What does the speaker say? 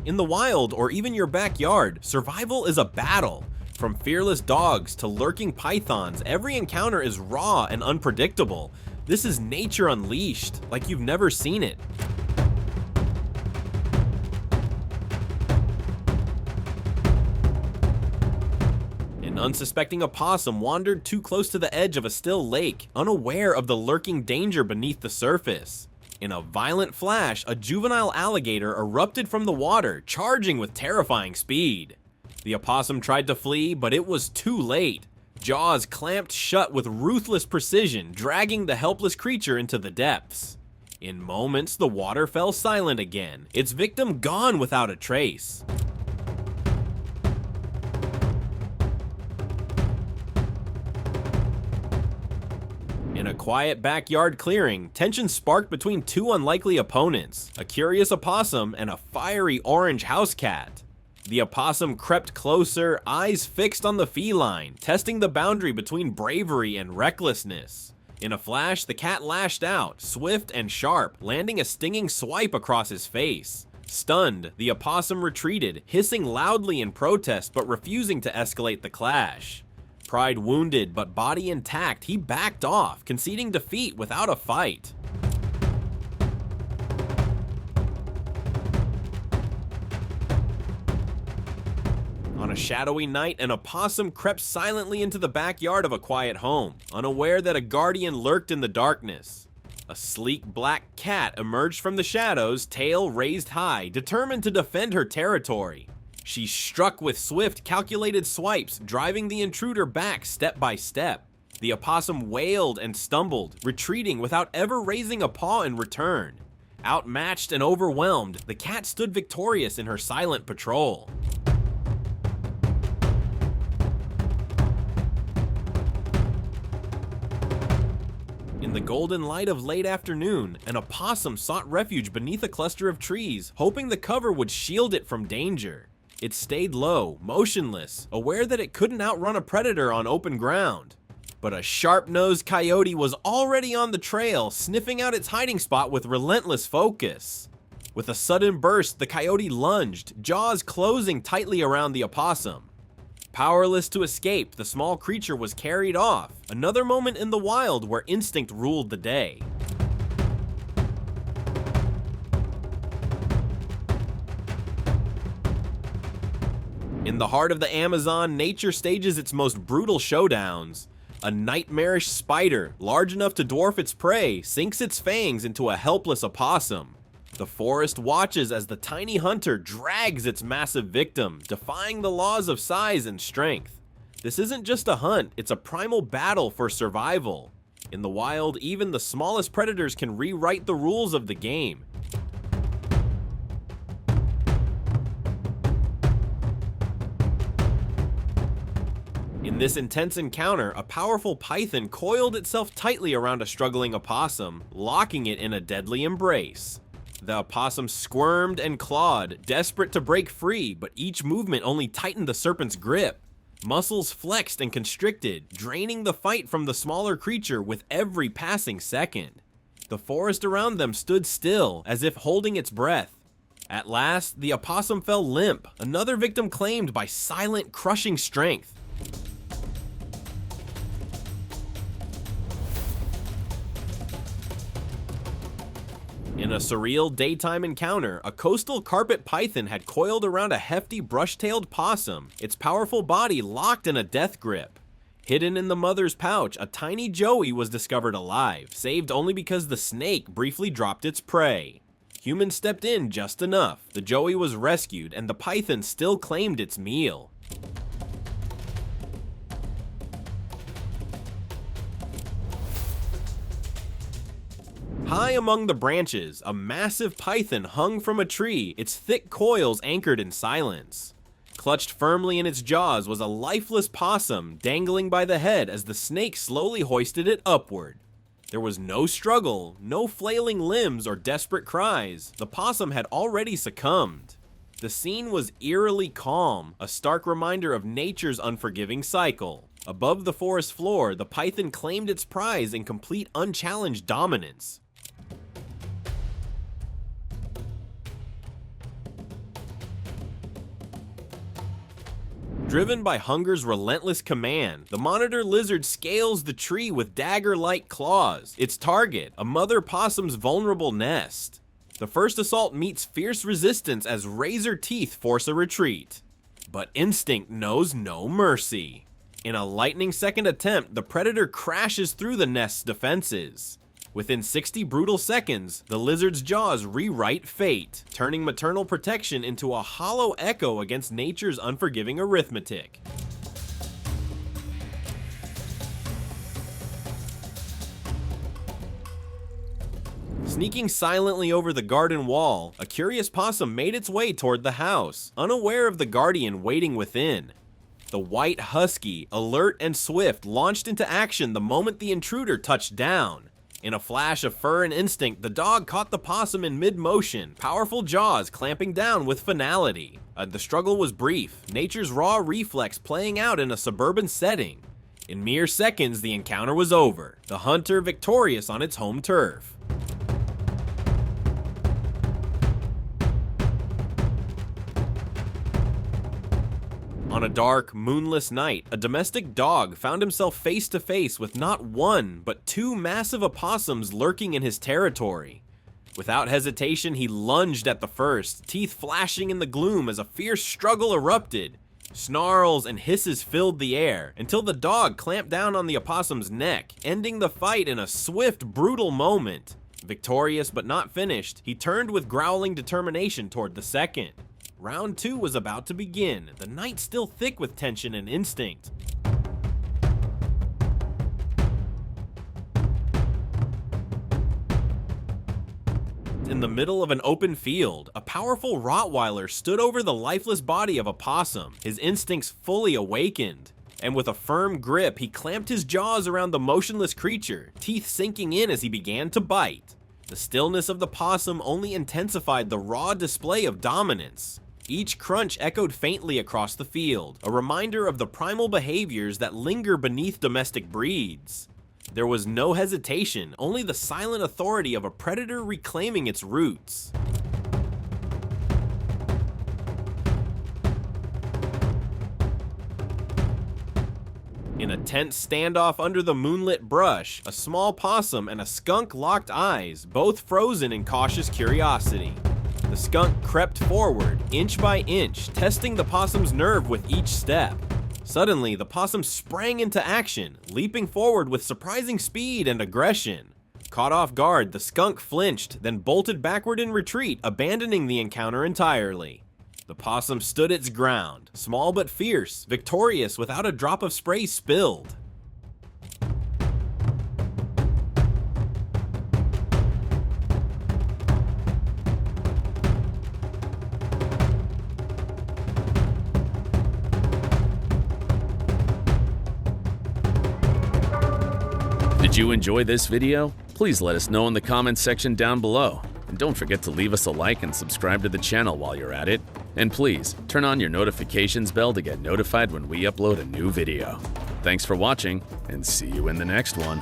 In the wild, or even your backyard, survival is a battle. From fearless dogs to lurking pythons, every encounter is raw and unpredictable. This is nature unleashed, like you've never seen it. An unsuspecting opossum wandered too close to the edge of a still lake, unaware of the lurking danger beneath the surface. In a violent flash, a juvenile alligator erupted from the water, charging with terrifying speed. The opossum tried to flee, but it was too late. Jaws clamped shut with ruthless precision, dragging the helpless creature into the depths. In moments, the water fell silent again, its victim gone without a trace. In a quiet backyard clearing, tension sparked between two unlikely opponents, a curious opossum and a fiery orange house cat. The opossum crept closer, eyes fixed on the feline, testing the boundary between bravery and recklessness. In a flash, the cat lashed out, swift and sharp, landing a stinging swipe across his face. Stunned, the opossum retreated, hissing loudly in protest but refusing to escalate the clash. Pride wounded but body intact, he backed off, conceding defeat without a fight. On a shadowy night, an opossum crept silently into the backyard of a quiet home, unaware that a guardian lurked in the darkness. A sleek black cat emerged from the shadows, tail raised high, determined to defend her territory. She struck with swift, calculated swipes, driving the intruder back step by step. The opossum wailed and stumbled, retreating without ever raising a paw in return. Outmatched and overwhelmed, the cat stood victorious in her silent patrol. In the golden light of late afternoon, an opossum sought refuge beneath a cluster of trees, hoping the cover would shield it from danger. It stayed low, motionless, aware that it couldn't outrun a predator on open ground. But a sharp-nosed coyote was already on the trail, sniffing out its hiding spot with relentless focus. With a sudden burst, the coyote lunged, jaws closing tightly around the opossum. Powerless to escape, the small creature was carried off, another moment in the wild where instinct ruled the day. In the heart of the Amazon, nature stages its most brutal showdowns. A nightmarish spider, large enough to dwarf its prey, sinks its fangs into a helpless opossum. The forest watches as the tiny hunter drags its massive victim, defying the laws of size and strength. This isn't just a hunt, it's a primal battle for survival. In the wild, even the smallest predators can rewrite the rules of the game. In this intense encounter, a powerful python coiled itself tightly around a struggling opossum, locking it in a deadly embrace. The opossum squirmed and clawed, desperate to break free, but each movement only tightened the serpent's grip. Muscles flexed and constricted, draining the fight from the smaller creature with every passing second. The forest around them stood still, as if holding its breath. At last, the opossum fell limp, another victim claimed by silent, crushing strength. In a surreal daytime encounter, a coastal carpet python had coiled around a hefty brush-tailed possum, its powerful body locked in a death grip. Hidden in the mother's pouch, a tiny joey was discovered alive, saved only because the snake briefly dropped its prey. Humans stepped in just enough, the joey was rescued, and the python still claimed its meal. High among the branches, a massive python hung from a tree, its thick coils anchored in silence. Clutched firmly in its jaws was a lifeless possum, dangling by the head as the snake slowly hoisted it upward. There was no struggle, no flailing limbs or desperate cries. The possum had already succumbed. The scene was eerily calm, a stark reminder of nature's unforgiving cycle. Above the forest floor, the python claimed its prize in complete unchallenged dominance. Driven by hunger's relentless command, the monitor lizard scales the tree with dagger-like claws, its target, a mother possum's vulnerable nest. The first assault meets fierce resistance as razor teeth force a retreat. But instinct knows no mercy. In a lightning-second attempt, the predator crashes through the nest's defenses. Within 60 brutal seconds, the lizard's jaws rewrite fate, turning maternal protection into a hollow echo against nature's unforgiving arithmetic. Sneaking silently over the garden wall, a curious possum made its way toward the house, unaware of the guardian waiting within. The white husky, alert and swift, launched into action the moment the intruder touched down. In a flash of fur and instinct, the dog caught the possum in mid-motion, powerful jaws clamping down with finality. The struggle was brief, nature's raw reflex playing out in a suburban setting. In mere seconds, the encounter was over, the hunter victorious on its home turf. On a dark, moonless night, a domestic dog found himself face to face with not one, but two massive opossums lurking in his territory. Without hesitation, he lunged at the first, teeth flashing in the gloom as a fierce struggle erupted. Snarls and hisses filled the air, until the dog clamped down on the opossum's neck, ending the fight in a swift, brutal moment. Victorious but not finished, he turned with growling determination toward the second. Round 2 was about to begin, the night still thick with tension and instinct. In the middle of an open field, a powerful Rottweiler stood over the lifeless body of a possum, his instincts fully awakened. And with a firm grip, he clamped his jaws around the motionless creature, teeth sinking in as he began to bite. The stillness of the possum only intensified the raw display of dominance. Each crunch echoed faintly across the field, a reminder of the primal behaviors that linger beneath domestic breeds. There was no hesitation, only the silent authority of a predator reclaiming its roots. In a tense standoff under the moonlit brush, a small possum and a skunk locked eyes, both frozen in cautious curiosity. The skunk crept forward, inch by inch, testing the possum's nerve with each step. Suddenly, the possum sprang into action, leaping forward with surprising speed and aggression. Caught off guard, the skunk flinched, then bolted backward in retreat, abandoning the encounter entirely. The possum stood its ground, small but fierce, victorious without a drop of spray spilled. Did you enjoy this video? Please let us know in the comments section down below. And don't forget to leave us a like and subscribe to the channel while you're at it. And please, turn on your notifications bell to get notified when we upload a new video. Thanks for watching, and see you in the next one.